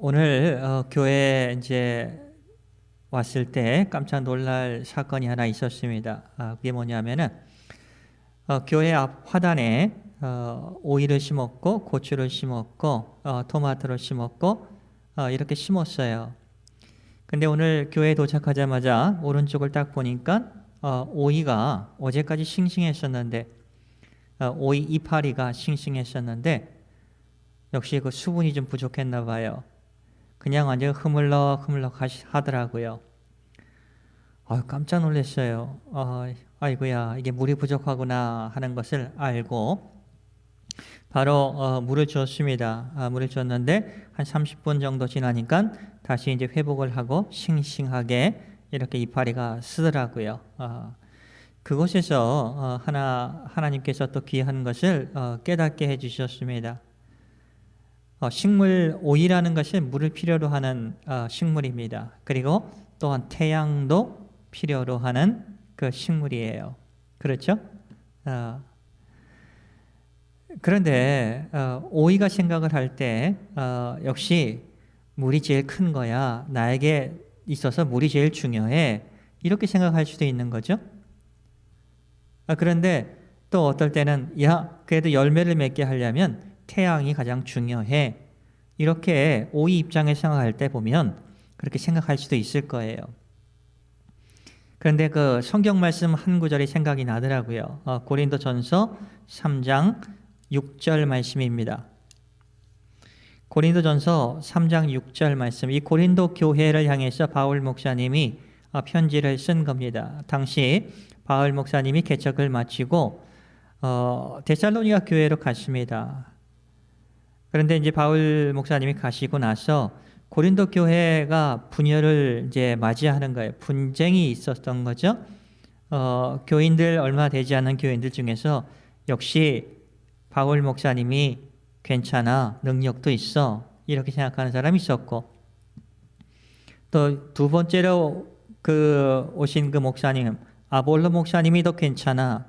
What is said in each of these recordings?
오늘 교회 이제 왔을 때 깜짝 놀랄 사건이 하나 있었습니다. 그게 뭐냐면은 교회 앞 화단에 오이를 심었고 고추를 심었고 토마토를 심었고 이렇게 심었어요. 근데 오늘 교회에 도착하자마자 오른쪽을 딱 보니까 오이가 어제까지 싱싱했었는데 오이 이파리가 싱싱했었는데 역시 그 수분이 좀 부족했나 봐요. 그냥 완전 흐물럭흐물럭 하더라고요. 깜짝 놀랐어요. 아이고야, 이게 물이 부족하구나 하는 것을 알고 바로 물을 주었습니다. 물을 줬는데 한 30분 정도 지나니까 다시 이제 회복을 하고 싱싱하게 이렇게 이파리가 쓰더라고요. 그곳에서 하나님께서 또 귀한 것을 깨닫게 해주셨습니다. 식물 오이라는 것은 물을 필요로 하는 식물입니다. 그리고 또한 태양도 필요로 하는 그 식물이에요. 그렇죠? 그런데 오이가 생각을 할 때 역시 물이 제일 큰 거야. 나에게 있어서 물이 제일 중요해. 이렇게 생각할 수도 있는 거죠. 그런데 또 어떨 때는 그래도 열매를 맺게 하려면 태양이 가장 중요해. 이렇게 오이 입장에 생각할 때 보면 그렇게 생각할 수도 있을 거예요. 그런데 그 성경 말씀 한 구절이 생각이 나더라고요. 고린도전서 3장 6절 말씀입니다. 고린도전서 3장 6절 말씀. 이 고린도 교회를 향해서 바울 목사님이 편지를 쓴 겁니다. 당시 바울 목사님이 개척을 마치고 데살로니가 교회로 갔습니다. 그런데 이제 바울 목사님이 가시고 나서 고린도 교회가 분열을 이제 맞이하는 거예요. 분쟁이 있었던 거죠. 교인들 얼마 되지 않은 교인들 중에서 역시 바울 목사님이 괜찮아, 능력도 있어 이렇게 생각하는 사람이 있었고, 또 두 번째로 오신 그 목사님 아볼로 목사님이 더 괜찮아,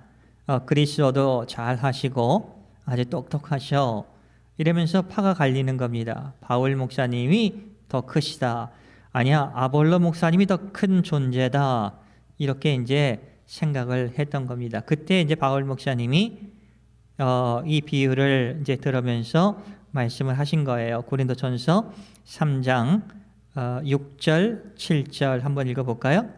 그리스어도 잘 하시고 아주 똑똑하셔 이러면서 파가 갈리는 겁니다. 바울 목사님이 더 크시다. 아니야, 아볼로 목사님이 더 큰 존재다. 이렇게 이제 생각을 했던 겁니다. 그때 이제 바울 목사님이 이 비유를 이제 들으면서 말씀을 하신 거예요. 고린도전서 3장 6절, 7절 한번 읽어볼까요?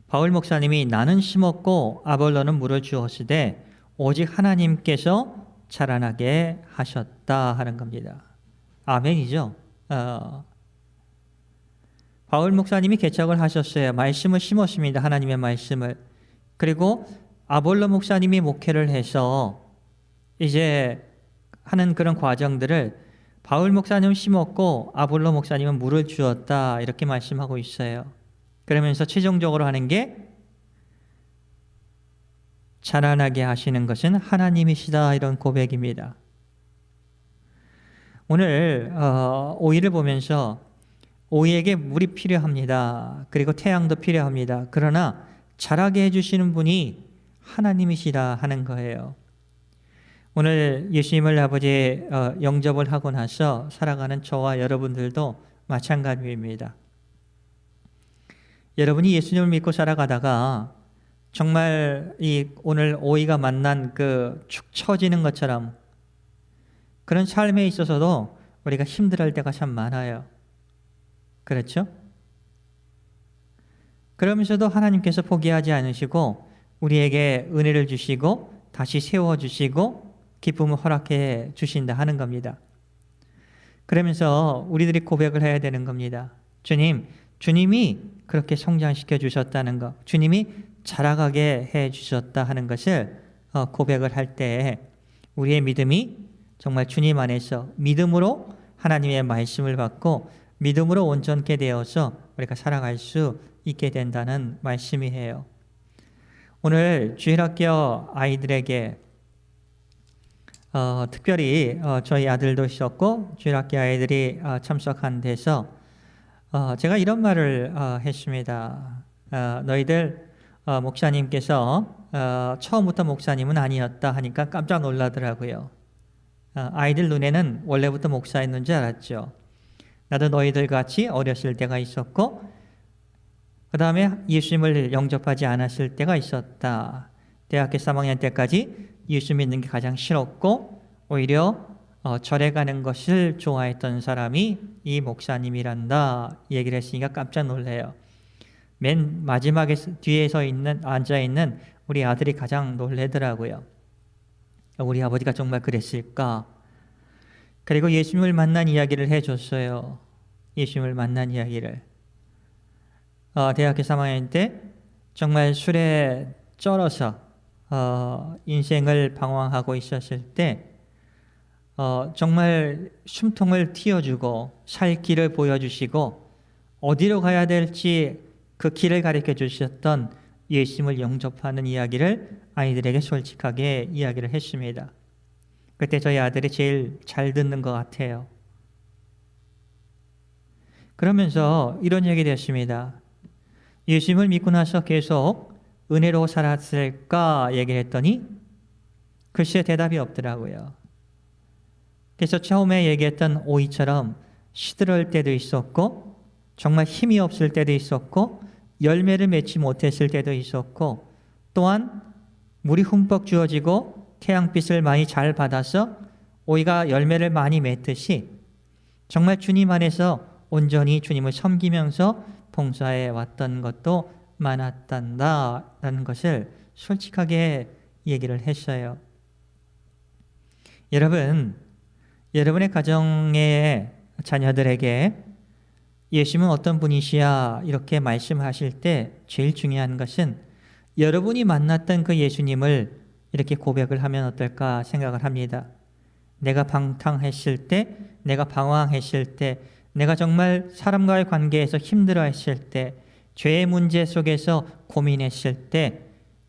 바울 목사님이 나는 심었고 아볼로는 물을 주었으되 오직 하나님께서 자라나게 하셨다 하는 겁니다. 아멘이죠. 바울 목사님이 개척을 하셨어요. 말씀을 심었습니다. 하나님의 말씀을. 그리고 아볼로 목사님이 목회를 해서 이제 하는 그런 과정들을 바울 목사님은 심었고 아볼로 목사님은 물을 주었다 이렇게 말씀하고 있어요. 그러면서 최종적으로 하는 게 자라나게 하시는 것은 하나님이시다 이런 고백입니다. 오늘 오이를 보면서 오이에게 물이 필요합니다. 그리고 태양도 필요합니다. 그러나 자라게 해주시는 분이 하나님이시다 하는 거예요. 오늘 예수님을 아버지 영접을 하고 나서 살아가는 저와 여러분들도 마찬가지입니다. 여러분이 예수님을 믿고 살아가다가 정말 오늘 오이가 만난 축 처지는 것처럼 그런 삶에 있어서도 우리가 힘들어할 때가 참 많아요. 그렇죠? 그러면서도 하나님께서 포기하지 않으시고 우리에게 은혜를 주시고 다시 세워주시고 기쁨을 허락해 주신다 하는 겁니다. 그러면서 우리들이 고백을 해야 되는 겁니다. 주님이 그렇게 성장시켜 주셨다는 것, 주님이 자라가게 해 주셨다 하는 것을 고백을 할 때 우리의 믿음이 정말 주님 안에서 믿음으로 하나님의 말씀을 받고 믿음으로 온전케 되어서 우리가 살아갈 수 있게 된다는 말씀이에요. 오늘 주일학교 아이들에게 특별히 저희 아들도 있었고 주일학교 아이들이 참석한 데서 제가 이런 말을 했습니다. 너희들 목사님께서 처음부터 목사님은 아니었다 하니까 깜짝 놀라더라고요. 아이들 눈에는 원래부터 목사였는 줄 알았죠. 나도 너희들 같이 어렸을 때가 있었고 그 다음에 예수님을 영접하지 않았을 때가 있었다. 대학교 3학년 때까지 예수 믿는 게 가장 싫었고 오히려 절에 가는 것을 좋아했던 사람이 이 목사님이란다 얘기를 했으니까 깜짝 놀래요. 맨 마지막에 뒤에서 앉아있는 우리 아들이 가장 놀래더라고요. 우리 아버지가 정말 그랬을까? 그리고 예수님을 만난 이야기를 해줬어요. 예수님을 만난 이야기를. 대학교 3학년 때 정말 술에 쩔어서 인생을 방황하고 있었을 때 정말 숨통을 틔워주고 살 길을 보여주시고 어디로 가야 될지 그 길을 가르쳐 주셨던 예수님을 영접하는 이야기를 아이들에게 솔직하게 이야기를 했습니다. 그때 저희 아들이 제일 잘 듣는 것 같아요. 그러면서 이런 얘기를 했습니다. 예수님을 믿고 나서 계속 은혜로 살았을까 얘기를 했더니 글쎄 대답이 없더라고요. 그래서 처음에 얘기했던 오이처럼 시들을 때도 있었고 정말 힘이 없을 때도 있었고 열매를 맺지 못했을 때도 있었고 또한 물이 흠뻑 주어지고 태양빛을 많이 잘 받아서 오이가 열매를 많이 맺듯이 정말 주님 안에서 온전히 주님을 섬기면서 봉사해 왔던 것도 많았단다라는 것을 솔직하게 얘기를 했어요. 여러분의 가정의 자녀들에게 예수님은 어떤 분이시야 이렇게 말씀하실 때 제일 중요한 것은 여러분이 만났던 그 예수님을 이렇게 고백을 하면 어떨까 생각을 합니다. 내가 방탕했을 때, 내가 방황했을 때, 내가 정말 사람과의 관계에서 힘들어했을 때, 죄의 문제 속에서 고민했을 때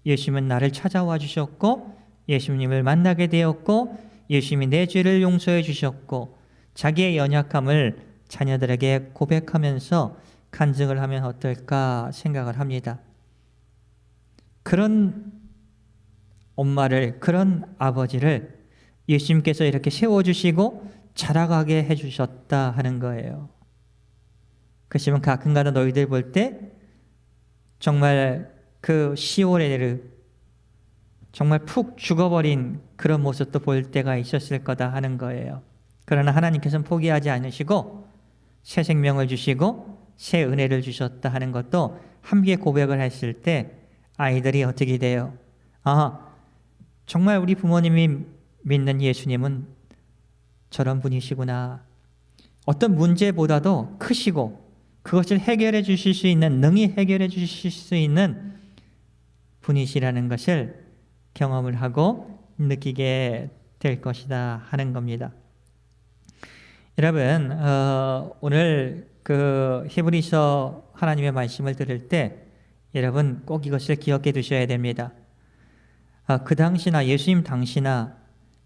예수님은 나를 찾아와 주셨고 예수님을 만나게 되었고 예수님이 내 죄를 용서해 주셨고 자기의 연약함을 자녀들에게 고백하면서 간증을 하면 어떨까 생각을 합니다. 그런 엄마를, 그런 아버지를 예수님께서 이렇게 세워주시고 자라가게 해주셨다 하는 거예요. 그렇지만 가끔가다 너희들 볼 때 정말 그 시오레를 정말 푹 죽어버린 그런 모습도 볼 때가 있었을 거다 하는 거예요. 그러나 하나님께서는 포기하지 않으시고 새 생명을 주시고 새 은혜를 주셨다 하는 것도 함께 고백을 했을 때 아이들이 어떻게 돼요? 정말 우리 부모님이 믿는 예수님은 저런 분이시구나. 어떤 문제보다도 크시고 그것을 해결해 주실 수 있는, 능히 해결해 주실 수 있는 분이시라는 것을 경험을 하고 느끼게 될 것이다 하는 겁니다. 여러분, 오늘 그 히브리서 하나님의 말씀을 들을 때 여러분 꼭 이것을 기억해 두셔야 됩니다. 그 당시나 예수님 당시나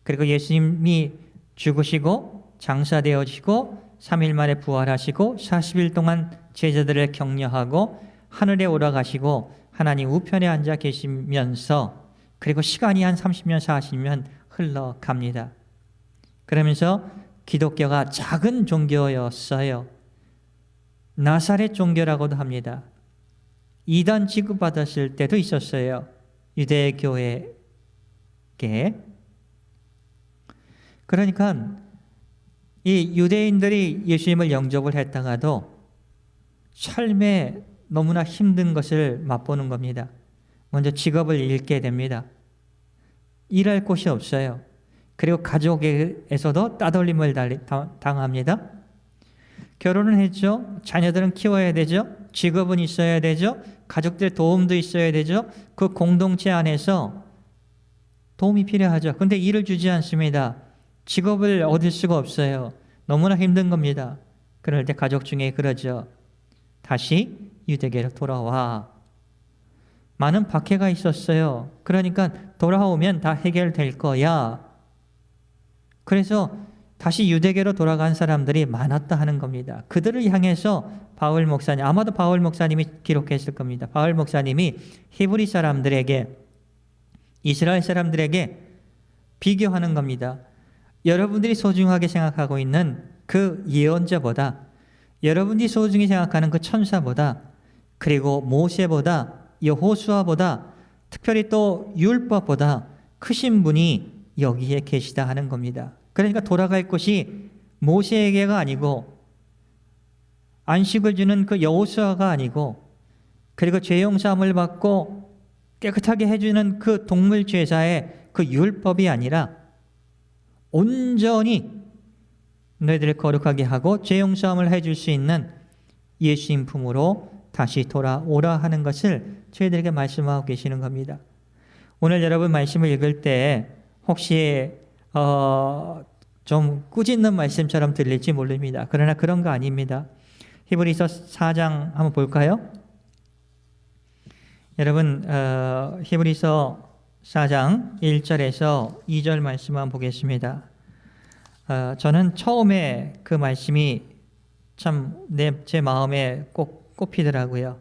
그리고 예수님이 죽으시고 장사되어지고 3일 만에 부활하시고 40일 동안 제자들을 격려하고 하늘에 올라가시고 하나님 우편에 앉아 계시면서 그리고 시간이 한 30년 40년 흘러갑니다. 그러면서 기독교가 작은 종교였어요. 나사렛 종교라고도 합니다. 이단 취급받았을 때도 있었어요. 유대교회에. 그러니까 이 유대인들이 예수님을 영접을 했다가도 삶에 너무나 힘든 것을 맛보는 겁니다. 먼저 직업을 잃게 됩니다. 일할 곳이 없어요. 그리고 가족에서도 따돌림을 당합니다. 결혼은 했죠. 자녀들은 키워야 되죠. 직업은 있어야 되죠. 가족들 도움도 있어야 되죠. 그 공동체 안에서 도움이 필요하죠. 그런데 일을 주지 않습니다. 직업을 얻을 수가 없어요. 너무나 힘든 겁니다. 그럴 때 가족 중에 그러죠. 다시 유대교로 돌아와. 많은 박해가 있었어요. 그러니까 돌아오면 다 해결될 거야. 그래서 다시 유대교로 돌아간 사람들이 많았다 하는 겁니다. 그들을 향해서 바울 목사님, 아마도 바울 목사님이 기록했을 겁니다. 바울 목사님이 히브리 사람들에게, 이스라엘 사람들에게 비교하는 겁니다. 여러분들이 소중하게 생각하고 있는 그 예언자보다 여러분이 소중히 생각하는 그 천사보다, 그리고 모세보다, 여호수아보다, 특별히 또 율법보다 크신 분이 여기에 계시다 하는 겁니다. 그러니까 돌아갈 곳이 모세에게가 아니고, 안식을 주는 그 여호수아가 아니고, 그리고 죄 용서함을 받고 깨끗하게 해주는 그 동물 제사의 그 율법이 아니라 온전히 너희들을 거룩하게 하고 죄 용서함을 해줄 수 있는 예수님 품으로 다시 돌아오라 하는 것을 저희들에게 말씀하고 계시는 겁니다. 오늘 여러분 말씀을 읽을 때 혹시 좀 꾸짖는 말씀처럼 들릴지 모릅니다. 그러나 그런 거 아닙니다. 히브리서 4장 한번 볼까요? 여러분 히브리서 4장 1절에서 2절 말씀 한번 보겠습니다. 저는 처음에 그 말씀이 참 제 마음에 꼭 꽂히더라고요.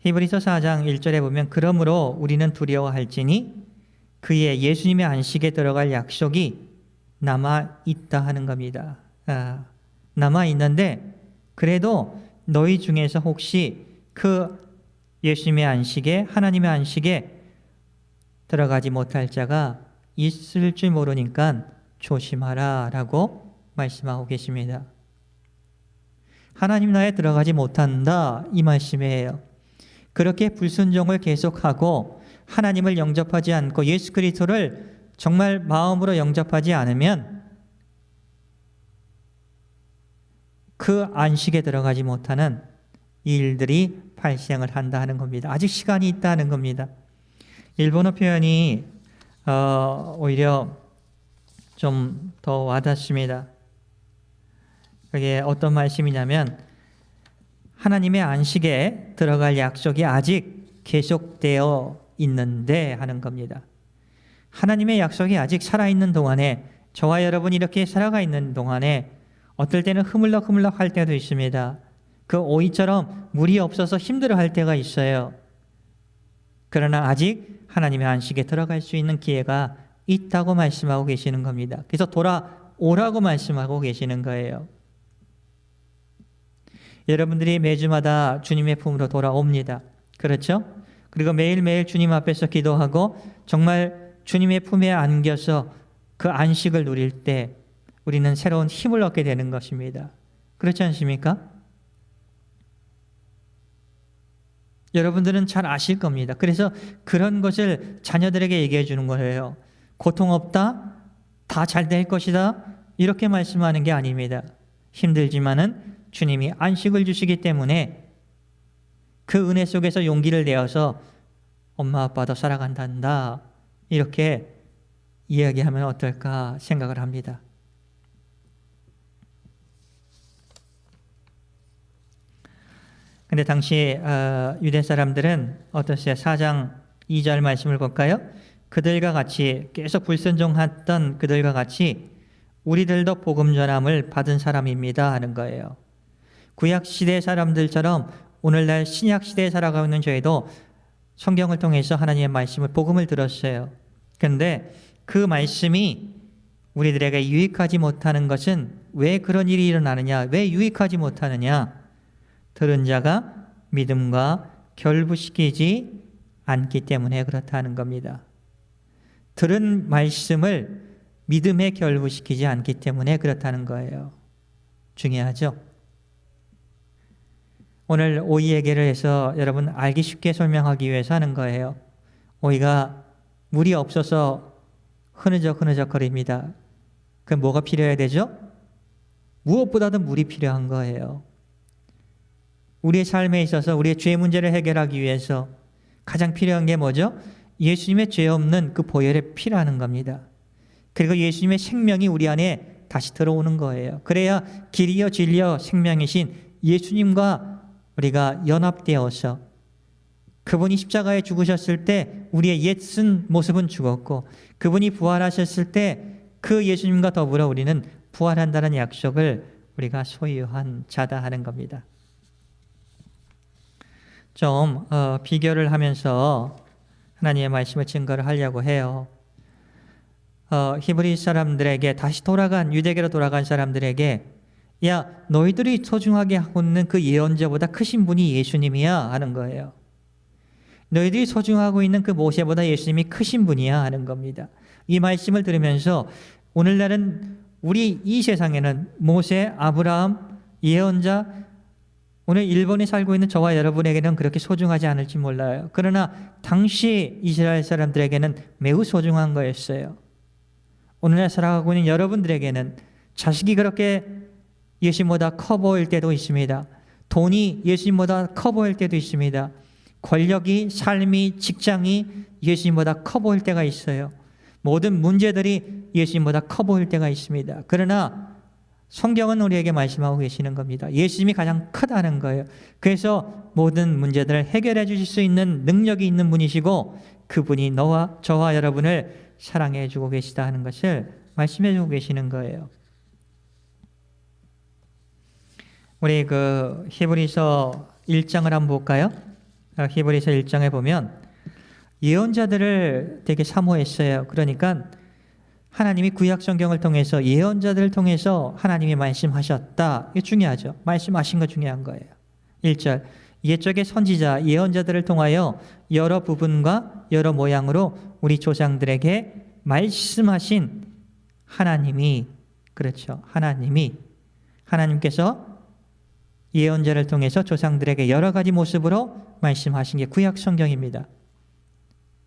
히브리서 4장 1절에 보면 그러므로 우리는 두려워할지니 그의 예수님의 안식에 들어갈 약속이 남아 있다 하는 겁니다. 남아 있는데 그래도 너희 중에서 혹시 그 예수님의 안식에, 하나님의 안식에 들어가지 못할 자가 있을 줄 모르니까 조심하라 라고 말씀하고 계십니다. 하나님 나라에 들어가지 못한다 이 말씀이에요. 그렇게 불순종을 계속하고 하나님을 영접하지 않고 예수 그리스도를 정말 마음으로 영접하지 않으면 그 안식에 들어가지 못하는 일들이 발생을 한다 하는 겁니다. 아직 시간이 있다는 겁니다. 일본어 표현이 오히려 좀 더 와닿습니다. 그게 어떤 말씀이냐면 하나님의 안식에 들어갈 약속이 아직 계속되어 있는데 하는 겁니다. 하나님의 약속이 아직 살아있는 동안에, 저와 여러분이 이렇게 살아가 있는 동안에 어떨 때는 흐물럭흐물럭 할 때도 있습니다. 그 오이처럼 물이 없어서 힘들어할 때가 있어요. 그러나 아직 하나님의 안식에 들어갈 수 있는 기회가 있다고 말씀하고 계시는 겁니다. 그래서 돌아오라고 말씀하고 계시는 거예요. 여러분들이 매주마다 주님의 품으로 돌아옵니다. 그렇죠? 그리고 매일매일 주님 앞에서 기도하고 정말 주님의 품에 안겨서 그 안식을 누릴 때 우리는 새로운 힘을 얻게 되는 것입니다. 그렇지 않습니까? 여러분들은 잘 아실 겁니다. 그래서 그런 것을 자녀들에게 얘기해 주는 거예요. 고통 없다, 다 잘 될 것이다, 이렇게 말씀하는 게 아닙니다. 힘들지만은 주님이 안식을 주시기 때문에 그 은혜 속에서 용기를 내어서 엄마 아빠도 살아간단다, 이렇게 이야기하면 어떨까 생각을 합니다. 근데 당시 유대 사람들은 어떠세요? 4장 2절 말씀을 볼까요? 그들과 같이 계속 불순종했던 그들과 같이 우리들도 복음 전함을 받은 사람입니다 하는 거예요. 구약 시대 사람들처럼 오늘날 신약 시대에 살아가고 있는 저희도 성경을 통해서 하나님의 말씀을, 복음을 들었어요. 그런데 그 말씀이 우리들에게 유익하지 못하는 것은 왜 그런 일이 일어나느냐, 왜 유익하지 못하느냐? 들은 자가 믿음과 결부시키지 않기 때문에 그렇다는 겁니다. 들은 말씀을 믿음에 결부시키지 않기 때문에 그렇다는 거예요. 중요하죠? 오늘 오이 얘기를 해서 여러분 알기 쉽게 설명하기 위해서 하는 거예요. 오이가 물이 없어서 흐느적거립니다. 그럼 뭐가 필요해야 되죠? 무엇보다도 물이 필요한 거예요. 우리의 삶에 있어서 우리의 죄 문제를 해결하기 위해서 가장 필요한 게 뭐죠? 예수님의 죄 없는 그 보혈이 필요한 겁니다. 그리고 예수님의 생명이 우리 안에 다시 들어오는 거예요. 그래야 길이요 진리요 생명이신 예수님과 우리가 연합되어서 그분이 십자가에 죽으셨을 때 우리의 옛쓴 모습은 죽었고 그분이 부활하셨을 때 그 예수님과 더불어 우리는 부활한다는 약속을 우리가 소유한 자다 하는 겁니다. 좀 비교를 하면서 하나님의 말씀을 증거를 하려고 해요. 히브리 사람들에게 다시 돌아간, 유대계로 돌아간 사람들에게 야, 너희들이 소중하게 하고 있는 그 예언자보다 크신 분이 예수님이야 하는 거예요. 너희들이 소중하고 있는 그 모세보다 예수님이 크신 분이야 하는 겁니다. 이 말씀을 들으면서 오늘날은 우리 이 세상에는 모세, 아브라함, 예언자, 오늘 일본에 살고 있는 저와 여러분에게는 그렇게 소중하지 않을지 몰라요. 그러나 당시 이스라엘 사람들에게는 매우 소중한 거였어요. 오늘날 살아가고 있는 여러분들에게는 자식이 그렇게 예수님보다 커 보일 때도 있습니다. 돈이 예수님보다 커 보일 때도 있습니다. 권력이, 삶이, 직장이 예수님보다 커 보일 때가 있어요. 모든 문제들이 예수님보다 커 보일 때가 있습니다. 그러나 성경은 우리에게 말씀하고 계시는 겁니다. 예수님이 가장 크다는 거예요. 그래서 모든 문제들을 해결해 주실 수 있는 능력이 있는 분이시고 그분이 너와 저와 여러분을 사랑해 주고 계시다 하는 것을 말씀해 주고 계시는 거예요. 우리 그 히브리서 1장을 한번 볼까요? 히브리서 1장에 보면 예언자들을 되게 사모했어요. 그러니까 하나님이 구약 성경을 통해서 예언자들을 통해서 하나님이 말씀하셨다. 이게 중요하죠. 말씀하신 거 중요한 거예요. 1절 옛적의 선지자 예언자들을 통하여 여러 부분과 여러 모양으로 우리 조상들에게 말씀하신 하나님이 그렇죠. 하나님께서 예언자를 통해서 조상들에게 여러 가지 모습으로 말씀하신 게 구약 성경입니다.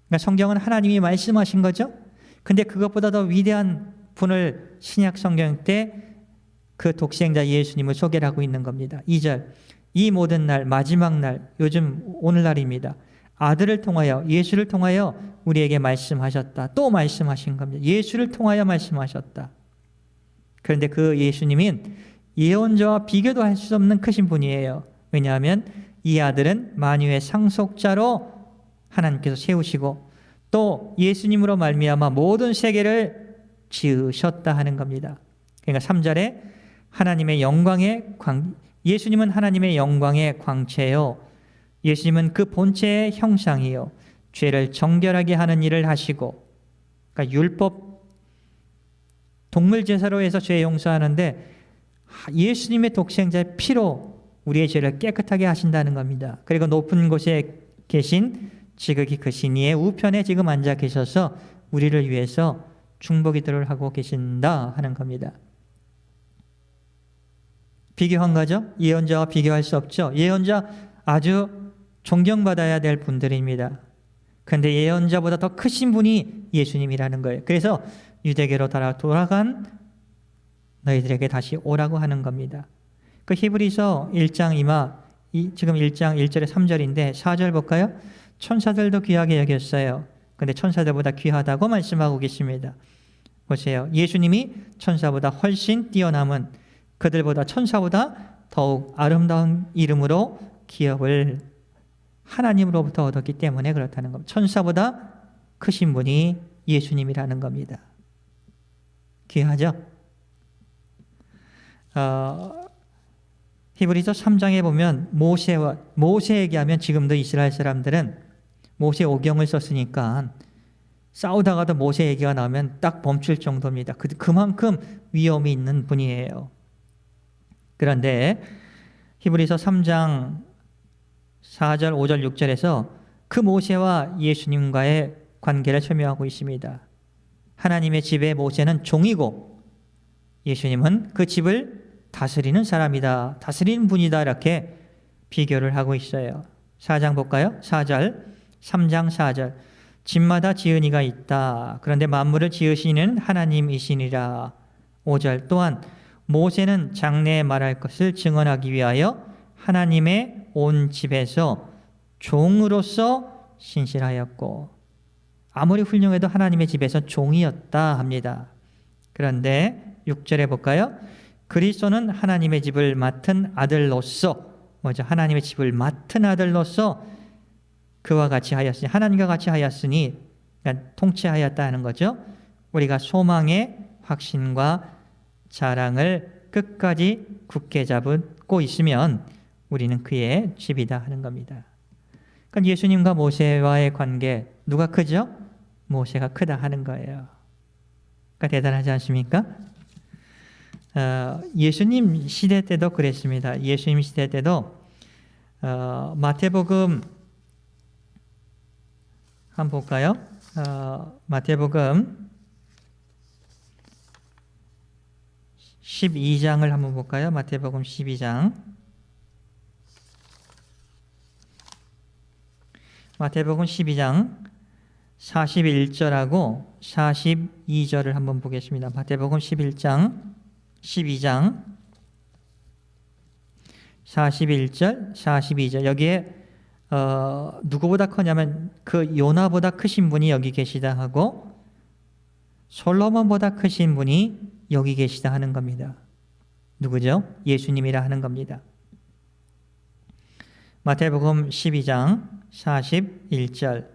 그러니까 성경은 하나님이 말씀하신 거죠. 근데 그것보다 더 위대한 분을 신약 성경 때 그 독생자 예수님을 소개를 하고 있는 겁니다. 2절 이 모든 날 마지막 날 요즘 오늘날입니다. 아들을 통하여 예수를 통하여 우리에게 말씀하셨다. 또 말씀하신 겁니다. 예수를 통하여 말씀하셨다. 그런데 그 예수님은 예언자와 비교도 할 수 없는 크신 분이에요. 왜냐하면 이 아들은 만유의 상속자로 하나님께서 세우시고 또 예수님으로 말미암아 모든 세계를 지으셨다 하는 겁니다. 그러니까 3절에 예수님은 하나님의 영광의 광채요. 예수님은 그 본체의 형상이요. 죄를 정결하게 하는 일을 하시고 그러니까 율법 동물 제사로 해서 죄 용서하는데 예수님의 독생자의 피로 우리의 죄를 깨끗하게 하신다는 겁니다. 그리고 높은 곳에 계신 지극히 크신 이의 우편에 지금 앉아 계셔서 우리를 위해서 중보기도를 하고 계신다 하는 겁니다. 비교한 거죠? 예언자와 비교할 수 없죠. 예언자 아주 존경받아야 될 분들입니다. 그런데 예언자보다 더 크신 분이 예수님이라는 거예요. 그래서 유대교로 돌아간 너희들에게 다시 오라고 하는 겁니다. 그 히브리서 1장 지금 1장 1절에 3절인데 4절 볼까요? 천사들도 귀하게 여겼어요. 그런데 천사들보다 귀하다고 말씀하고 계십니다. 보세요. 예수님이 천사보다 훨씬 뛰어남은 그들보다 천사보다 더욱 아름다운 이름으로 기업을 하나님으로부터 얻었기 때문에 그렇다는 겁니다. 천사보다 크신 분이 예수님이라는 겁니다. 귀하죠? 히브리서 3장에 보면 모세 얘기하면 지금도 이스라엘 사람들은 모세 오경을 썼으니까 싸우다가도 모세 얘기가 나오면 딱 멈출 정도입니다. 그만큼 위험이 있는 분이에요. 그런데 히브리서 3장 4절, 5절, 6절에서 그 모세와 예수님과의 관계를 설명하고 있습니다. 하나님의 집에 모세는 종이고 예수님은 그 집을 다스리는 사람이다. 다스리는 분이다. 이렇게 비교를 하고 있어요. 4장 볼까요? 4절, 3장 4절. 집마다 지은 이가 있다. 그런데 만물을 지으시는 하나님이시니라. 5절 또한 모세는 장래에 말할 것을 증언하기 위하여 하나님의 온 집에서 종으로서 신실하였고 아무리 훌륭해도 하나님의 집에서 종이었다 합니다. 그런데 6절에 볼까요? 그리스도는 하나님의 집을 맡은 아들로서 하나님의 집을 맡은 아들로서 그와 같이 하였으니 하나님과 같이 하였으니 그러니까 통치하였다 하는 거죠. 우리가 소망의 확신과 자랑을 끝까지 굳게 잡고 있으면 우리는 그의 집이다 하는 겁니다. 그러니까 예수님과 모세와의 관계 누가 크죠? 모세가 크다 하는 거예요. 그러니까 대단하지 않습니까? 예수님 시대 때도 그랬습니다. 예수님 시대 때도 마태복음 한번 볼까요? 마태복음 12장을 한번 볼까요? 마태복음 12장. 마태복음 12장 41절하고 42절을 한번 보겠습니다. 마태복음 12장 41절, 42절. 여기에 누구보다 크냐면 그 요나보다 크신 분이 여기 계시다 하고 솔로몬보다 크신 분이 여기 계시다 하는 겁니다. 누구죠? 예수님이라 하는 겁니다. 마태복음 12장 41절.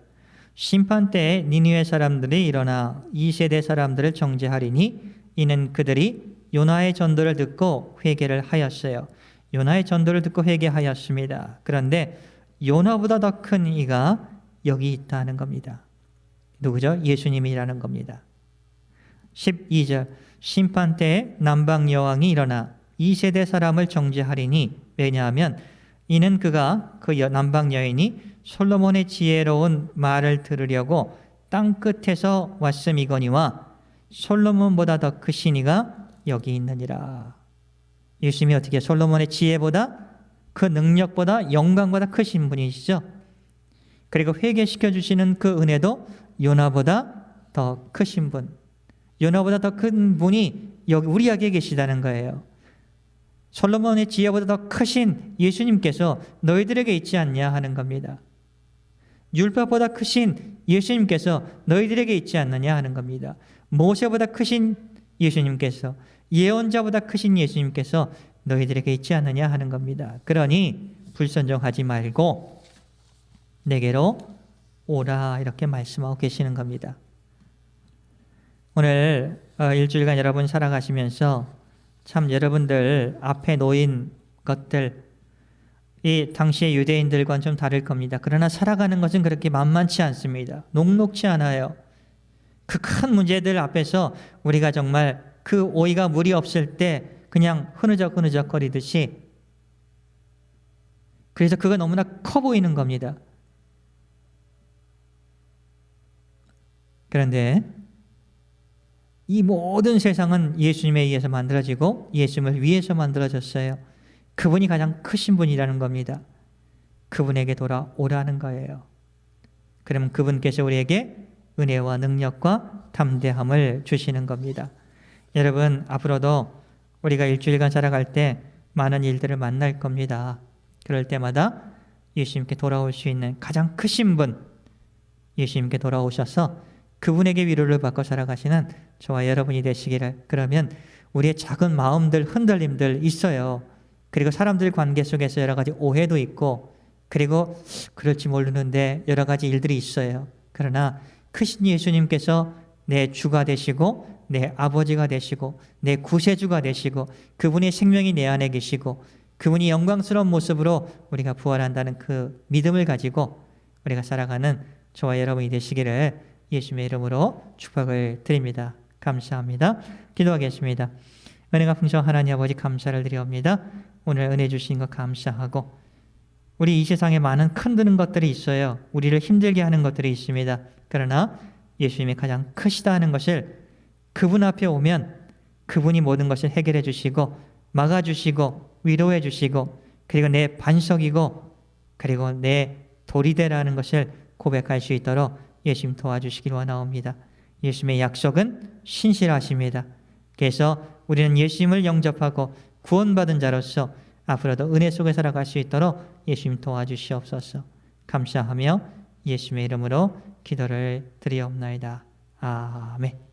심판 때에 니느웨 사람들이 일어나 이 세대 사람들을 정죄하리니 이는 그들이 요나의 전도를 듣고 회개를 하였어요. 요나의 전도를 듣고 회개하였습니다. 그런데 요나보다 더 큰 이가 여기 있다는 겁니다. 누구죠? 예수님이라는 겁니다. 12절. 심판 때에 남방 여왕이 일어나 이 세대 사람을 정죄하리니 왜냐하면 이는 그가 그 남방 여인이 솔로몬의 지혜로운 말을 들으려고 땅 끝에서 왔음이거니와 솔로몬보다 더 크신 이가 여기 있느니라. 예수님이 어떻게 솔로몬의 지혜보다 그 능력보다 영광보다 크신 분이시죠. 그리고 회개시켜 주시는 그 은혜도 요나보다 더 크신 분, 요나보다 더 큰 분이 여기 우리에게 계시다는 거예요. 솔로몬의 지혜보다 더 크신 예수님께서 너희들에게 있지 않냐 하는 겁니다. 율법보다 크신 예수님께서 너희들에게 있지 않느냐 하는 겁니다. 모세보다 크신 예수님께서, 예언자보다 크신 예수님께서 너희들에게 있지 않느냐 하는 겁니다. 그러니 불순종하지 말고 내게로 오라 이렇게 말씀하고 계시는 겁니다. 오늘 일주일간 여러분 살아가시면서 참 여러분들 앞에 놓인 것들, 이 당시의 유대인들과는 좀 다를 겁니다. 그러나 살아가는 것은 그렇게 만만치 않습니다. 녹록치 않아요. 그 큰 문제들 앞에서 우리가 정말 그 오이가 물이 없을 때 그냥 흐느적 거리듯이, 그래서 그가 너무나 커 보이는 겁니다. 그런데 이 모든 세상은 예수님에 의해서 만들어지고 예수님을 위해서 만들어졌어요. 그분이 가장 크신 분이라는 겁니다. 그분에게 돌아오라는 거예요. 그러면 그분께서 우리에게 은혜와 능력과 담대함을 주시는 겁니다. 여러분, 앞으로도 우리가 일주일간 살아갈 때 많은 일들을 만날 겁니다. 그럴 때마다 예수님께 돌아올 수 있는 가장 크신 분, 예수님께 돌아오셔서 그분에게 위로를 받고 살아가시는 저와 여러분이 되시기를. 그러면 우리의 작은 마음들, 흔들림들 있어요. 그리고 사람들 관계 속에서 여러 가지 오해도 있고, 그리고 그럴지 모르는데 여러 가지 일들이 있어요. 그러나 크신 예수님께서 내 주가 되시고 내 아버지가 되시고 내 구세주가 되시고 그분의 생명이 내 안에 계시고 그분이 영광스러운 모습으로 우리가 부활한다는 그 믿음을 가지고 우리가 살아가는 저와 여러분이 되시기를 예수님의 이름으로 축복을 드립니다. 감사합니다. 기도하겠습니다. 은혜가 풍성한 하나님 아버지 감사를 드리옵니다. 오늘 은혜 주신 것 감사하고, 우리 이 세상에 많은 흔드는 것들이 있어요. 우리를 힘들게 하는 것들이 있습니다. 그러나 예수님이 가장 크시다 하는 것을, 그분 앞에 오면 그분이 모든 것을 해결해 주시고 막아주시고 위로해 주시고, 그리고 내 반석이고 그리고 내 돌이 되라는 것을 고백할 수 있도록 예수님 도와주시길 원하옵니다. 예수님의 약속은 신실하십니다. 그래서 우리는 예수님을 영접하고 구원받은 자로서 앞으로도 은혜 속에 살아갈 수 있도록 예수님 도와주시옵소서. 감사하며 예수님의 이름으로 기도를 드리옵나이다. 아멘.